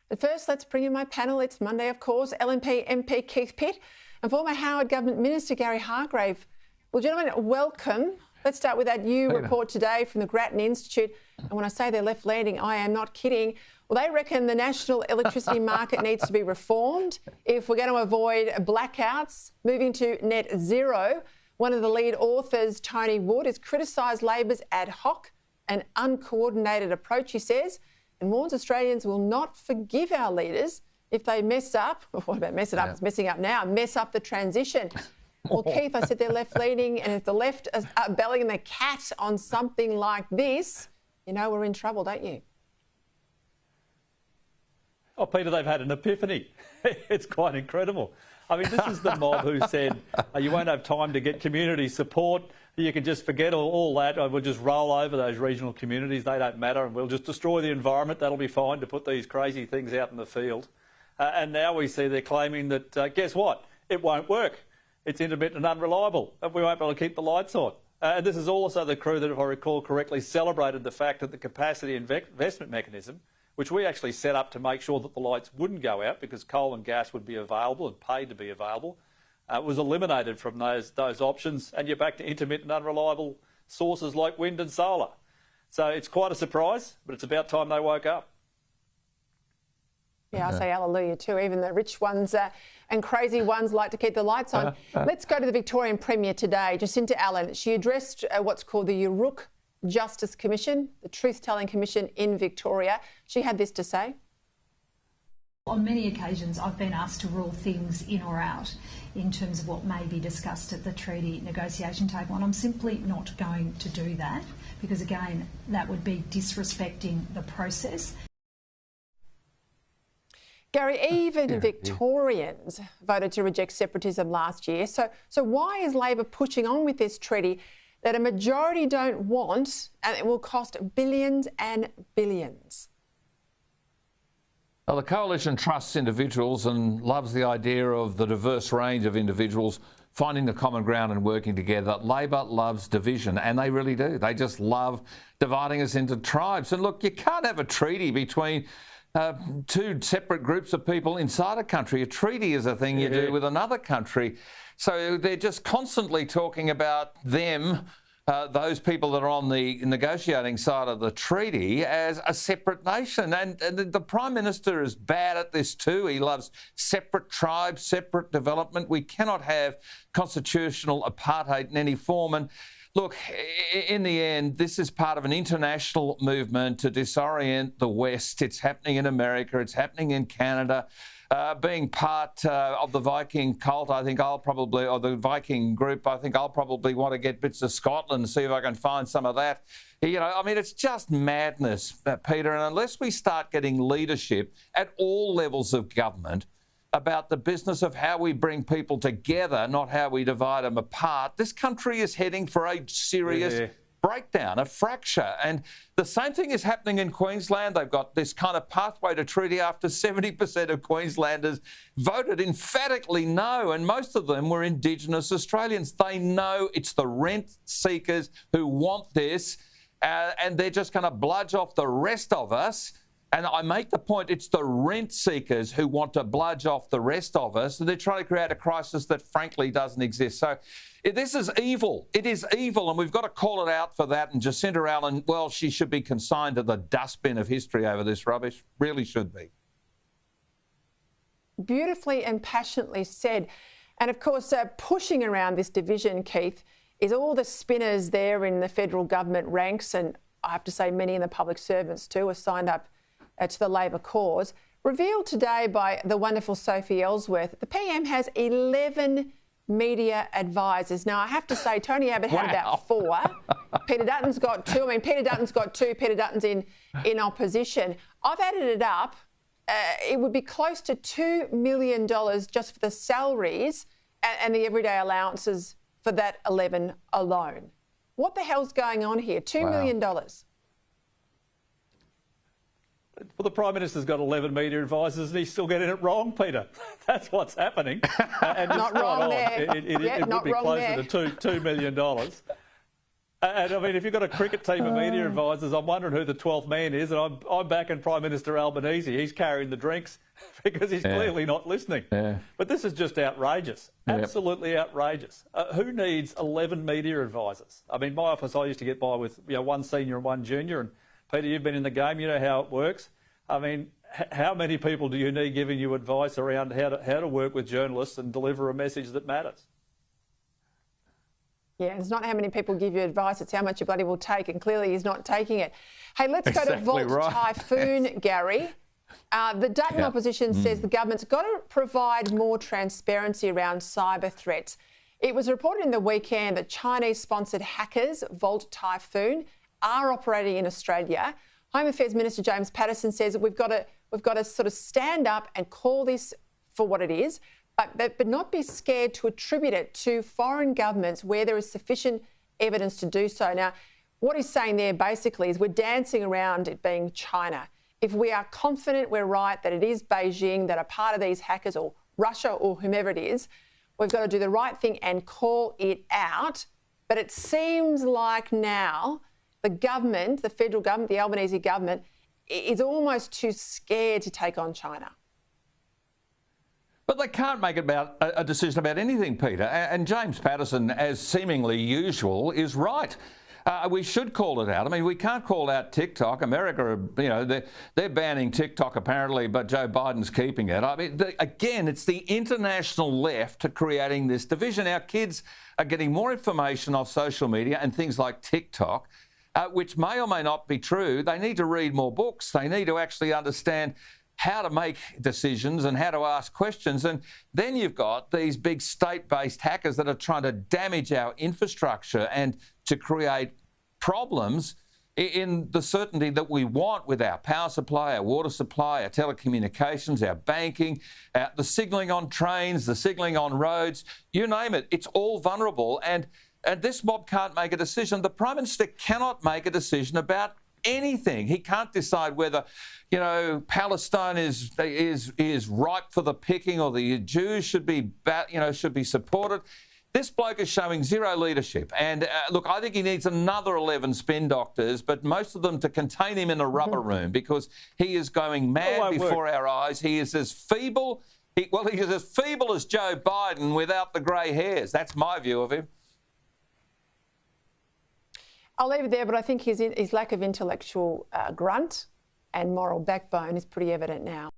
But first, let's bring in my panel. It's Monday, of course. LNP MP Keith Pitt and former Howard Government Minister Gary Hargrave. Well, gentlemen, welcome. Let's start with that new report today from the Grattan Institute. And when I say they're left-leaning, I am not kidding. Well, they reckon the national electricity market needs to be reformed if we're going to avoid blackouts, moving to net zero. One of the lead authors, Tony Wood, has criticised Labor's ad hoc and uncoordinated approach, he says, and warns Australians will not forgive our leaders if they mess up. What about mess it up? It's messing up now. Mess up the transition. Well, Keith, I said they're left-leaning, and if the left are bellying the cat on something like this, you know we're in trouble, don't you? Oh, Peter, they've had an epiphany. It's quite incredible. I mean, this is the mob who said, you won't have time to get community support. You can just forget all that. We'll just roll over those regional communities. They don't matter, and we'll just destroy the environment. That'll be fine to put these crazy things out in the field. And now we see they're claiming that, guess what? It won't work. It's intermittent and unreliable, and we won't be able to keep the lights on. And this is also the crew that, if I recall correctly, celebrated the fact that the capacity investment mechanism, which we actually set up to make sure that the lights wouldn't go out because coal and gas would be available and paid to be available, was eliminated from those options, and you're back to intermittent, unreliable sources like wind and solar. So it's quite a surprise, but it's about time they woke up. Yeah, I say hallelujah too. Even the rich ones and crazy ones like to keep the lights on. Let's go to the Victorian Premier today, Jacinta Allen. She addressed what's called the Uruk Justice Commission, the Truth-Telling Commission in Victoria. She had this to say. On many occasions, I've been asked to rule things in or out in terms of what may be discussed at the treaty negotiation table, and I'm simply not going to do that because, again, that would be disrespecting the process. Gary, even Victorians voted to reject separatism last year. So why is Labor pushing on with this treaty that a majority don't want, and it will cost billions and billions? Well, the Coalition trusts individuals and loves the idea of the diverse range of individuals finding the common ground and working together. Labor loves division, and they really do. They just love dividing us into tribes. And look, you can't have a treaty between two separate groups of people inside a country. A treaty is a thing you do with another country. So they're just constantly talking about them, those people that are on the negotiating side of the treaty, as a separate nation. And the Prime Minister is bad at this too. He loves separate tribes, separate development. We cannot have constitutional apartheid in any form. And look, in the end, this is part of an international movement to disorient the West. It's happening in America. It's happening in Canada. Being part of the Viking cult, I think I'll probably, or the Viking group, I think I'll probably want to get bits of Scotland and see if I can find some of that. You know, I mean, it's just madness, Peter. And unless we start getting leadership at all levels of government about the business of how we bring people together, not how we divide them apart, this country is heading for a serious breakdown, a fracture. And the same thing is happening in Queensland. They've got this kind of pathway to treaty after 70% of Queenslanders voted emphatically no, and most of them were Indigenous Australians. They know it's the rent seekers who want this, and they're just going to bludge off the rest of us. And I make the point, it's the rent seekers who want to bludge off the rest of us, and they're trying to create a crisis that frankly doesn't exist. So this is evil. It is evil, and we've got to call it out for that. And Jacinta Allen, well, she should be consigned to the dustbin of history over this rubbish. Really should be. Beautifully and passionately said. And of course, pushing around this division, Keith, is all the spinners there in the federal government ranks, and I have to say many in the public servants too are signed up to the Labor cause. Revealed today by the wonderful Sophie Ellsworth, the PM has 11 media advisors. Now, I have to say, Tony Abbott had about 4. Peter Dutton's got 2. I mean, Peter Dutton's got 2. Peter Dutton's in opposition. I've added it up. It would be close to $2 million just for the salaries and the everyday allowances for that 11 alone. What the hell's going on here? $2 million. Well, the Prime Minister's got 11 media advisors and he's still getting it wrong, Peter. That's what's happening. And not wrong there. It would be closer to $2 million. And I mean, if you've got a cricket team of media advisors, I'm wondering who the 12th man is, and I'm backing Prime Minister Albanese. He's carrying the drinks because he's clearly not listening. Yeah. But this is just outrageous, absolutely outrageous. Who needs 11 media advisors? I mean, my office, I used to get by with one senior and one junior, and Peter, you've been in the game, you know how it works. I mean, how many people do you need giving you advice around how to work with journalists and deliver a message that matters? Yeah, it's not how many people give you advice, it's how much you bloody will take, and clearly he's not taking it. Hey, let's go to Volt Typhoon, Gary. The Dutton opposition says the government's got to provide more transparency around cyber threats. It was reported in the weekend that Chinese-sponsored hackers, Volt Typhoon, are operating in Australia. Home Affairs Minister James Patterson says that we've got to sort of stand up and call this for what it is, but not be scared to attribute it to foreign governments where there is sufficient evidence to do so. Now, what he's saying there basically is we're dancing around it being China. If we are confident we're right that it is Beijing that are part of these hackers, or Russia, or whomever it is, we've got to do the right thing and call it out. But it seems like now the government, the federal government, the Albanese government, is almost too scared to take on China. But they can't make about a decision about anything, Peter. And James Patterson, as seemingly usual, is right. We should call it out. I mean, we can't call out TikTok. America, they're banning TikTok apparently, but Joe Biden's keeping it. I mean, again, it's the international left creating this division. Our kids are getting more information off social media and things like TikTok, which may or may not be true. They need to read more books. They need to actually understand how to make decisions and how to ask questions. And then you've got these big state-based hackers that are trying to damage our infrastructure and to create problems in the certainty that we want with our power supply, our water supply, our telecommunications, our banking, the signalling on trains, the signalling on roads, you name it. It's all vulnerable. And this mob can't make a decision. The Prime Minister cannot make a decision about anything. He can't decide whether, Palestine is ripe for the picking, or the Jews should be supported. This bloke is showing zero leadership. And look, I think he needs another 11 spin doctors, but most of them to contain him in a rubber room, because he is going mad before our eyes. He is as feeble. He's as feeble as Joe Biden without the grey hairs. That's my view of him. I'll leave it there, but I think his lack of intellectual grunt and moral backbone is pretty evident now.